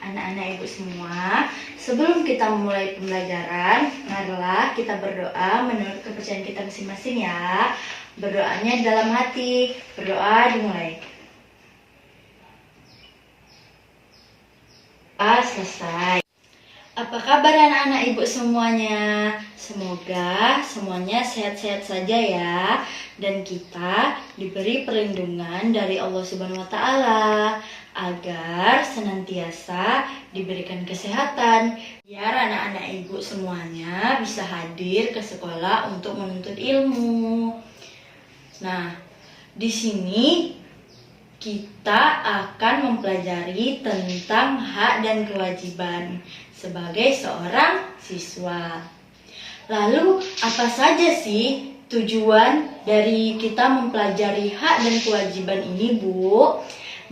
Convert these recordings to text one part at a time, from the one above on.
anak-anak ibu semua, sebelum kita memulai pembelajaran, marilah kita berdoa menurut kepercayaan kita masing-masing ya. Berdoanya dalam hati, berdoa dimulai. Selesai. Apa kabar anak-anak ibu semuanya? Semoga semuanya sehat-sehat saja ya. Dan kita diberi perlindungan dari Allah Subhanahu wa Ta'ala agar senantiasa diberikan kesehatan, biar anak-anak ibu semuanya bisa hadir ke sekolah untuk menuntut ilmu. Nah, di sini kita akan mempelajari tentang hak dan kewajiban sebagai seorang siswa. Lalu, apa saja sih tujuan dari kita mempelajari hak dan kewajiban ini, Bu?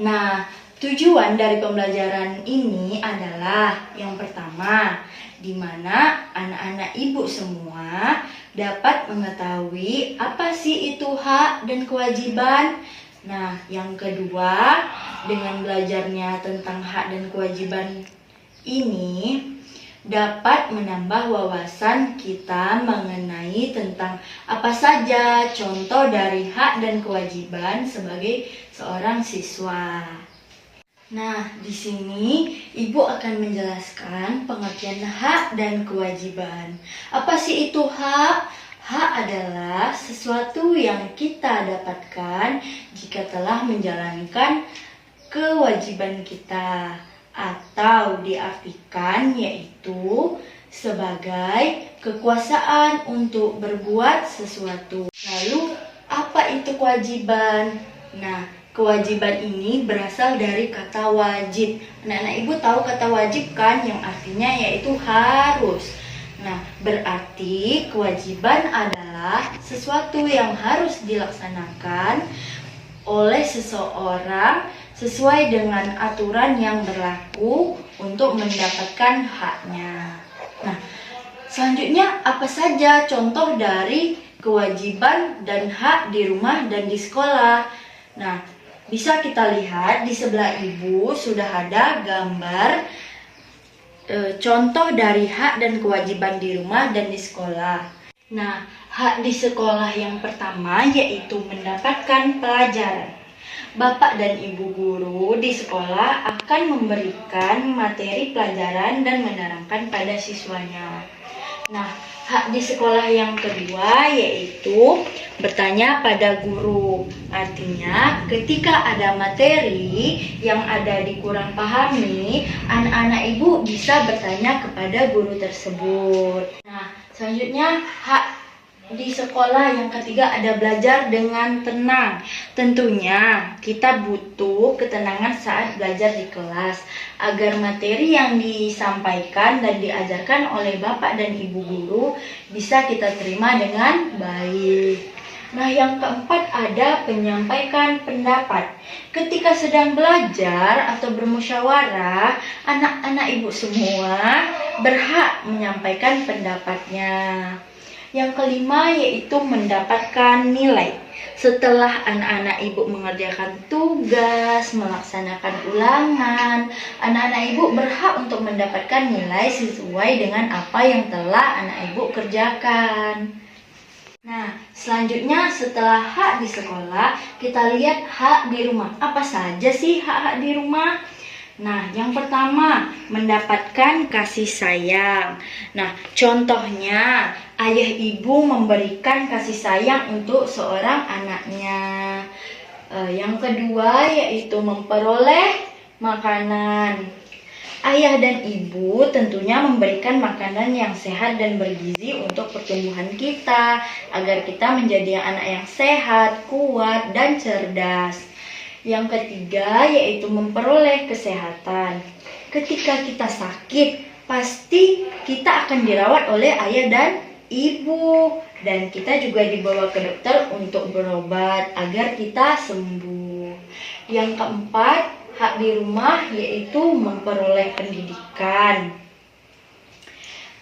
Nah, tujuan dari pembelajaran ini adalah yang pertama, di mana anak-anak ibu semua dapat mengetahui apa sih itu hak dan kewajiban. Nah, yang kedua, dengan belajarnya tentang hak dan kewajiban ini dapat menambah wawasan kita mengenai tentang apa saja contoh dari hak dan kewajiban sebagai seorang siswa. Nah, di sini Ibu akan menjelaskan pengertian hak dan kewajiban. Apa sih itu hak? Hak adalah sesuatu yang kita dapatkan jika telah menjalankan kewajiban kita, atau diartikan yaitu sebagai kekuasaan untuk berbuat sesuatu. Lalu, apa itu kewajiban? Nah, kewajiban ini berasal dari kata wajib. Anak-anak ibu tahu kata wajib kan, yang artinya yaitu harus. Nah, berarti kewajiban adalah sesuatu yang harus dilaksanakan oleh seseorang sesuai dengan aturan yang berlaku untuk mendapatkan haknya. Nah, selanjutnya apa saja contoh dari kewajiban dan hak di rumah dan di sekolah? Nah, bisa kita lihat di sebelah ibu sudah ada gambar contoh dari hak dan kewajiban di rumah dan di sekolah. Nah, hak di sekolah yang pertama yaitu mendapatkan pelajaran. Bapak dan ibu guru di sekolah akan memberikan materi pelajaran dan menerangkan pada siswanya. Nah, hak di sekolah yang kedua yaitu bertanya pada guru. Artinya, ketika ada materi yang ada dikurang pahami, anak-anak ibu bisa bertanya kepada guru tersebut. Nah, selanjutnya hak di sekolah yang ketiga ada belajar dengan tenang. Tentunya kita butuh ketenangan saat belajar di kelas agar materi yang disampaikan dan diajarkan oleh Bapak dan Ibu guru bisa kita terima dengan baik. Nah, yang keempat ada menyampaikan pendapat. Ketika sedang belajar atau bermusyawarah, anak-anak ibu semua berhak menyampaikan pendapatnya. Yang kelima yaitu mendapatkan nilai. Setelah anak-anak ibu mengerjakan tugas, melaksanakan ulangan, anak-anak ibu berhak untuk mendapatkan nilai sesuai dengan apa yang telah anak ibu kerjakan. Nah, selanjutnya setelah hak di sekolah, kita lihat hak di rumah. Apa saja sih hak-hak di rumah? Nah, yang pertama, mendapatkan kasih sayang. Nah, contohnya, ayah ibu memberikan kasih sayang untuk seorang anaknya. Yang kedua, yaitu memperoleh makanan. Ayah dan ibu tentunya memberikan makanan yang sehat dan bergizi untuk pertumbuhan kita, agar kita menjadi anak yang sehat, kuat, dan cerdas. Yang ketiga yaitu memperoleh kesehatan. Ketika kita sakit, pasti kita akan dirawat oleh ayah dan ibu. Dan kita juga dibawa ke dokter untuk berobat agar kita sembuh. Yang keempat, hak di rumah yaitu memperoleh pendidikan.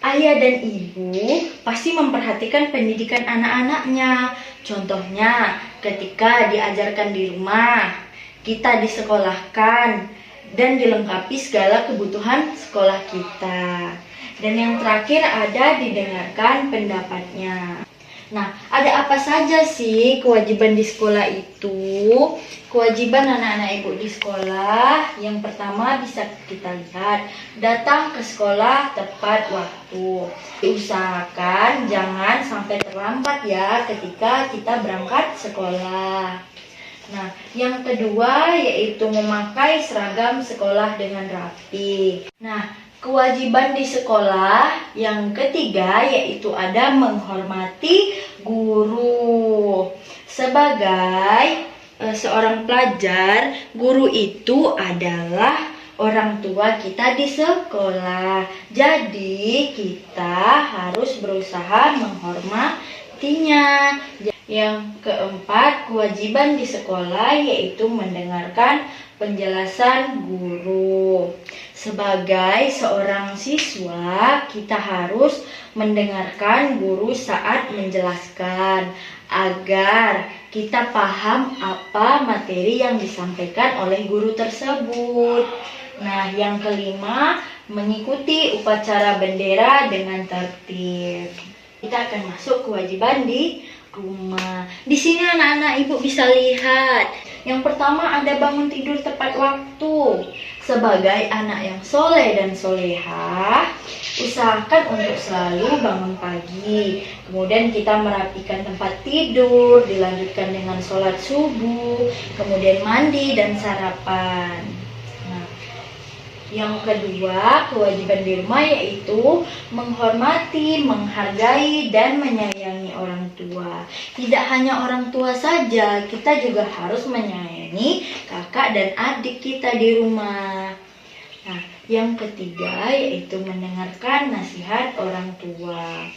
Ayah dan ibu pasti memperhatikan pendidikan anak-anaknya. Contohnya, ketika diajarkan di rumah, kita disekolahkan dan dilengkapi segala kebutuhan sekolah kita. Dan yang terakhir ada didengarkan pendapatnya. Nah, ada apa saja sih kewajiban di sekolah itu? Kewajiban anak-anak ibu di sekolah, yang pertama bisa kita lihat, datang ke sekolah tepat waktu. Diusahakan jangan sampai terlambat ya ketika kita berangkat sekolah. Nah, yang kedua yaitu memakai seragam sekolah dengan rapi. Nah, kewajiban di sekolah yang ketiga yaitu ada menghormati guru. Sebagai seorang pelajar, guru itu adalah orang tua kita di sekolah. Jadi, kita harus berusaha menghormatinya. Yang keempat, kewajiban di sekolah yaitu mendengarkan penjelasan guru. Sebagai seorang siswa, kita harus mendengarkan guru saat menjelaskan agar kita paham apa materi yang disampaikan oleh guru tersebut. Nah, yang kelima, mengikuti upacara bendera dengan tertib. Kita akan masuk kewajiban di rumah. Di sini anak-anak ibu bisa lihat. Yang pertama ada bangun tidur tepat waktu. Sebagai anak yang soleh dan solehah, usahakan untuk selalu bangun pagi. Kemudian kita merapikan tempat tidur, dilanjutkan dengan sholat subuh, kemudian mandi dan sarapan. Yang kedua, kewajiban di rumah yaitu menghormati, menghargai, dan menyayangi orang tua. Tidak hanya orang tua saja, kita juga harus menyayangi kakak dan adik kita di rumah. Nah, yang ketiga yaitu mendengarkan nasihat orang tua.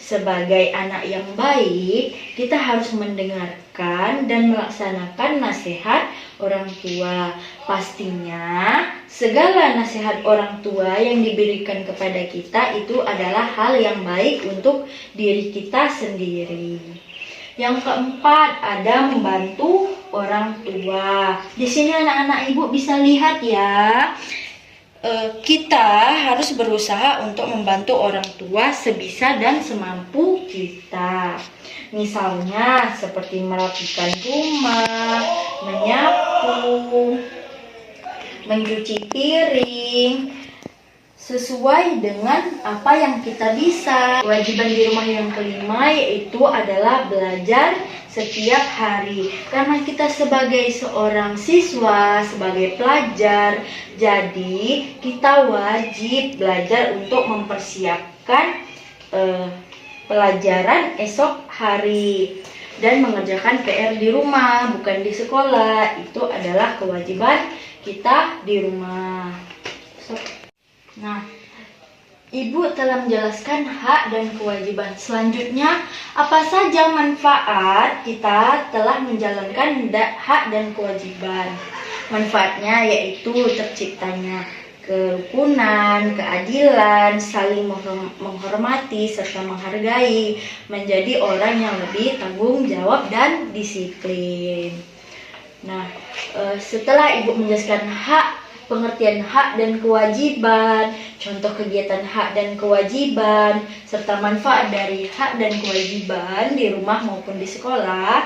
Sebagai anak yang baik, kita harus mendengarkan dan melaksanakan nasihat orang tua. Pastinya, segala nasihat orang tua yang diberikan kepada kita itu adalah hal yang baik untuk diri kita sendiri. Yang keempat, ada membantu orang tua. Di sini anak-anak ibu bisa lihat ya. Kita harus berusaha untuk membantu orang tua sebisa dan semampu kita. Misalnya seperti merapikan rumah, menyapu, mencuci piring, sesuai dengan apa yang kita bisa. Kewajiban di rumah yang kelima yaitu adalah belajar setiap hari. Karena kita sebagai seorang siswa, sebagai pelajar, jadi kita wajib belajar untuk mempersiapkan pelajaran esok hari dan mengerjakan PR di rumah, bukan di sekolah. Itu adalah kewajiban kita di rumah. Nah, Ibu telah menjelaskan hak dan kewajiban. Selanjutnya, apa saja manfaat kita telah menjalankan hak dan kewajiban? Manfaatnya yaitu terciptanya kerukunan, keadilan, saling menghormati serta menghargai, menjadi orang yang lebih tanggung jawab dan disiplin. Nah, setelah Ibu menjelaskan pengertian hak dan kewajiban, contoh kegiatan hak dan kewajiban, serta manfaat dari hak dan kewajiban di rumah maupun di sekolah,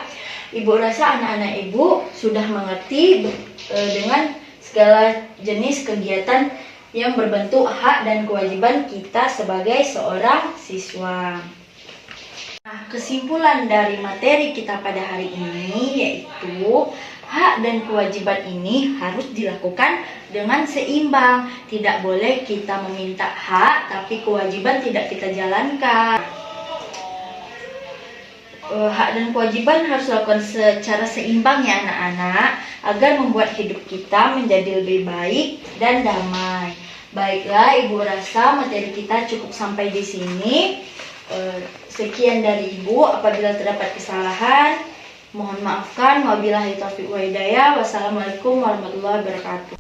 Ibu rasa anak-anak Ibu sudah mengerti dengan segala jenis kegiatan yang berbentuk hak dan kewajiban kita sebagai seorang siswa. Nah, kesimpulan dari materi kita pada hari ini yaitu hak dan kewajiban ini harus dilakukan dengan seimbang. Tidak boleh kita meminta hak tapi kewajiban tidak kita jalankan. Hak dan kewajiban harus dilakukan secara seimbang ya anak-anak, agar membuat hidup kita menjadi lebih baik dan damai. Baiklah, Ibu rasa materi kita cukup sampai di sini. Sekian dari Ibu. Apabila terdapat kesalahan, mohon maafkan. Wabillahi taufiq wa hidayah. Wassalamualaikum warahmatullahi wabarakatuh.